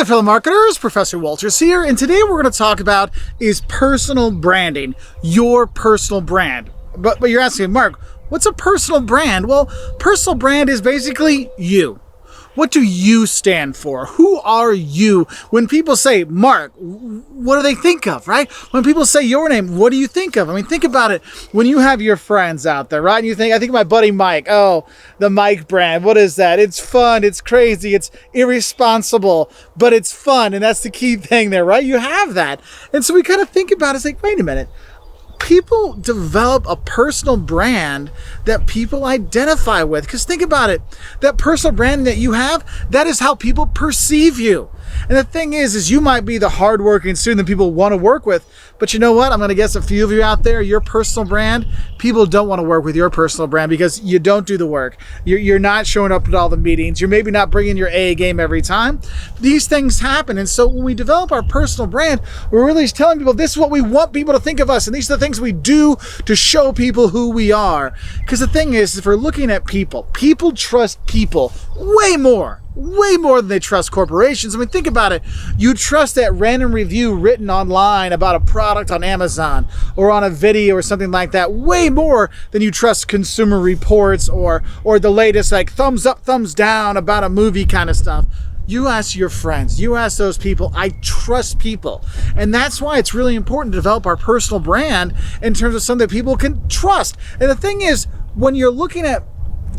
there, fellow marketers. Professor Wolters here, and today what we're going to talk about is personal branding, your personal brand. But you're asking, Mark, what's a personal brand? Well, personal brand is basically you. What do you stand for? Who are you? When people say, Mark, what do they think of, right? When people say your name, what do you think of? I mean, think about it. When you have your friends out there, right? And you think, I think of my buddy Mike. Oh, the Mike brand. What is that? It's fun. It's crazy. It's irresponsible, but it's fun. And that's the key thing there, right? You have that. And so we kind of think about it. It's like, wait a minute. People develop a personal brand that people identify with. Because think about it, that personal brand that you have, that is how people perceive you. And the thing is you might be the hardworking student that people want to work with, but you know what? I'm going to guess a few of you out there, your personal brand, people don't want to work with your personal brand because you don't do the work. You're not showing up at all the meetings. You're maybe not bringing your A game every time. These things happen. And so when we develop our personal brand, we're really telling people this is what we want people to think of us. And these are the things we do to show people who we are. Because the thing is, if we're looking at people trust people way more than they trust corporations. I mean, think about it. You trust that random review written online about a product on Amazon or on a video or something like that way more than you trust Consumer Reports or the latest like thumbs up, thumbs down about a movie kind of stuff. You ask your friends, you ask those people. I trust people. And that's why it's really important to develop our personal brand in terms of something that people can trust. And the thing is, when you're looking at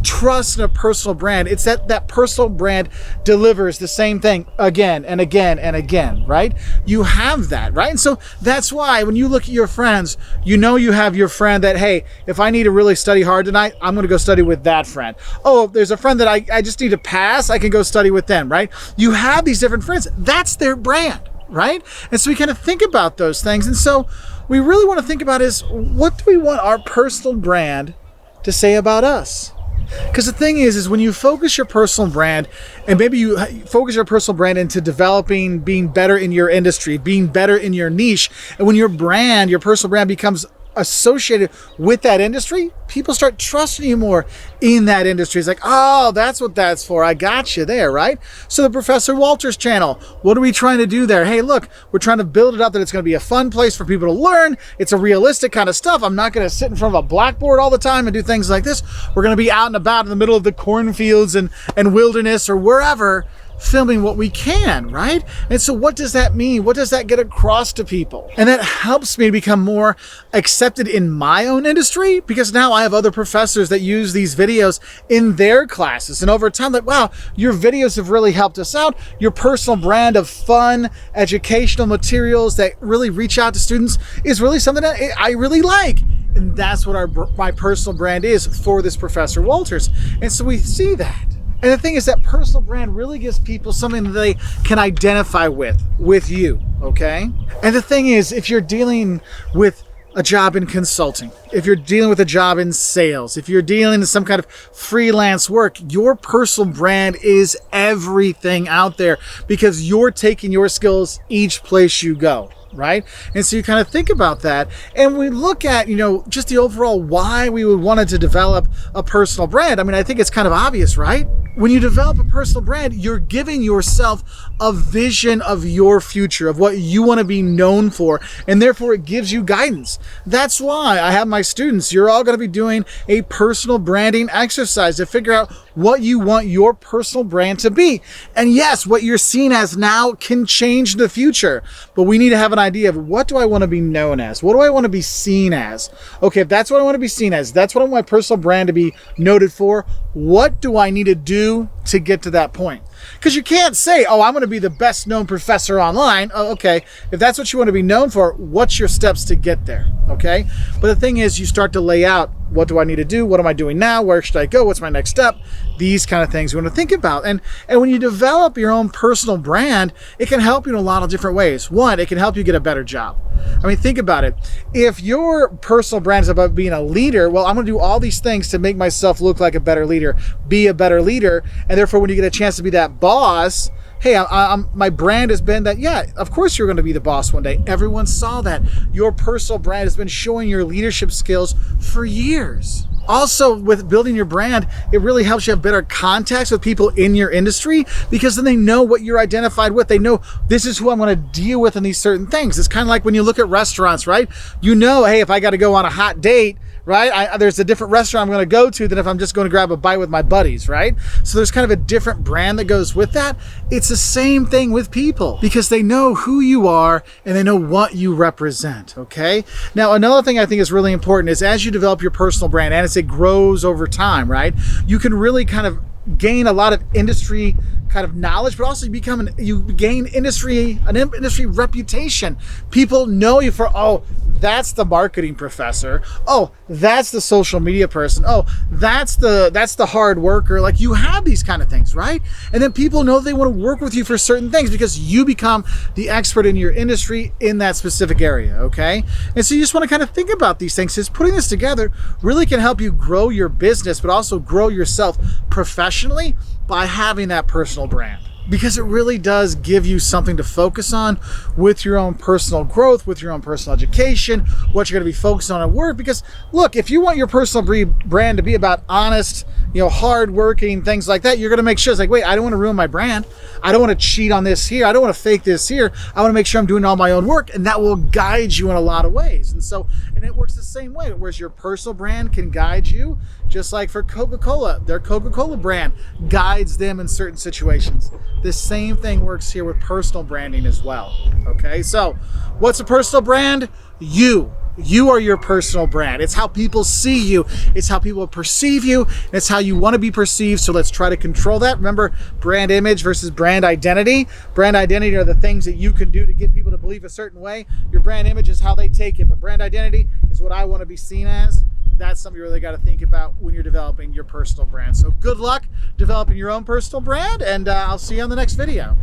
trust in a personal brand, it's that personal brand delivers the same thing again and again and again, right? You have that, right? And so that's why when you look at your friends, you know you have your friend that, hey, if I need to really study hard tonight, I'm going to go study with that friend. Oh, if there's a friend that I just need to pass, I can go study with them, right? You have these different friends. That's their brand, right? And so we kind of think about those things. And so we really want to think about is, what do we want our personal brand to say about us? Because the thing is when you focus your personal brand, and maybe you focus your personal brand into developing, being better in your industry, being better in your niche, and when your brand, your personal brand becomes associated with that industry, people start trusting you more in that industry. It's like, oh, that's what that's for. I got you there, right? So the Professor Wolters channel, what are we trying to do there? Hey, look, we're trying to build it up that it's going to be a fun place for people to learn. It's a realistic kind of stuff. I'm not going to sit in front of a blackboard all the time and do things like this. We're going to be out and about in the middle of the cornfields and wilderness or wherever, filming what we can, right? And so what does that mean? What does that get across to people? And that helps me to become more accepted in my own industry, because now I have other professors that use these videos in their classes. And over time, like, wow, your videos have really helped us out. Your personal brand of fun, educational materials that really reach out to students is really something that I really like. And that's what my personal brand is for this Professor Wolters. And so we see that. And the thing is that personal brand really gives people something that they can identify with you, okay? And the thing is, if you're dealing with a job in consulting, if you're dealing with a job in sales, if you're dealing with some kind of freelance work, your personal brand is everything out there because you're taking your skills each place you go, right? And so you kind of think about that, and we look at, just the overall why we would want to develop a personal brand. I mean, I think it's kind of obvious, right? When you develop a personal brand, you're giving yourself a vision of your future, of what you want to be known for, and therefore it gives you guidance. That's why I have my students, you're all going to be doing a personal branding exercise to figure out what you want your personal brand to be. And yes, what you're seen as now can change in the future, but we need to have an idea of, what do I want to be known as? What do I want to be seen as? Okay, if that's what I want to be seen as, that's what I want my personal brand to be noted for, what do I need to do to get to that point? Because you can't say, oh, I'm going to be the best known professor online. Oh, okay, if that's what you want to be known for, what's your steps to get there? Okay, but the thing is, you start to lay out, what do I need to do? What am I doing now? Where should I go? What's my next step? These kind of things we want to think about. And when you develop your own personal brand, it can help you in a lot of different ways. One, it can help you get a better job. I mean, think about it. If your personal brand is about being a leader, well, I'm going to do all these things to make myself look like a better leader, be a better leader. And therefore, when you get a chance to be that boss, hey, my brand has been that, yeah, of course you're going to be the boss one day. Everyone saw that. Your personal brand has been showing your leadership skills for years. Also, with building your brand, it really helps you have better contacts with people in your industry, because then they know what you're identified with. They know this is who I'm going to deal with in these certain things. It's kind of like when you look at restaurants, right? You know, hey, if I got to go on a hot date, right, there's a different restaurant I'm going to go to than if I'm just going to grab a bite with my buddies, right? So there's kind of a different brand that goes with that. It's the same thing with people, because they know who you are and they know what you represent, okay? Now, another thing I think is really important is as you develop your personal brand, and as it grows over time, right, you can really kind of gain a lot of industry kind of knowledge, but also you gain an industry reputation. People know you for, oh, that's the marketing professor. Oh, that's the social media person. Oh, that's the hard worker. Like, you have these kind of things, right? And then people know they want to work with you for certain things because you become the expert in your industry in that specific area, okay? And so you just want to kind of think about these things, because putting this together really can help you grow your business, but also grow yourself professionally by having that personal brand, because it really does give you something to focus on with your own personal growth, with your own personal education, what you're going to be focused on at work. Because look, if you want your personal brand to be about honest, hardworking, things like that, you're going to make sure it's like, wait, I don't want to ruin my brand. I don't want to cheat on this here. I don't want to fake this here. I want to make sure I'm doing all my own work, and that will guide you in a lot of ways. And it works the same way, whereas your personal brand can guide you, just like for Coca-Cola, their Coca-Cola brand guides them in certain situations. The same thing works here with personal branding as well, okay? So what's a personal brand? You are your personal brand. It's how people see you. It's how people perceive you. And it's how you want to be perceived. So let's try to control that. Remember, brand image versus brand identity. Brand identity are the things that you can do to get people to believe a certain way. Your brand image is how they take it. But brand identity is what I want to be seen as. That's something you really got to think about when you're developing your personal brand. So good luck developing your own personal brand, and I'll see you on the next video.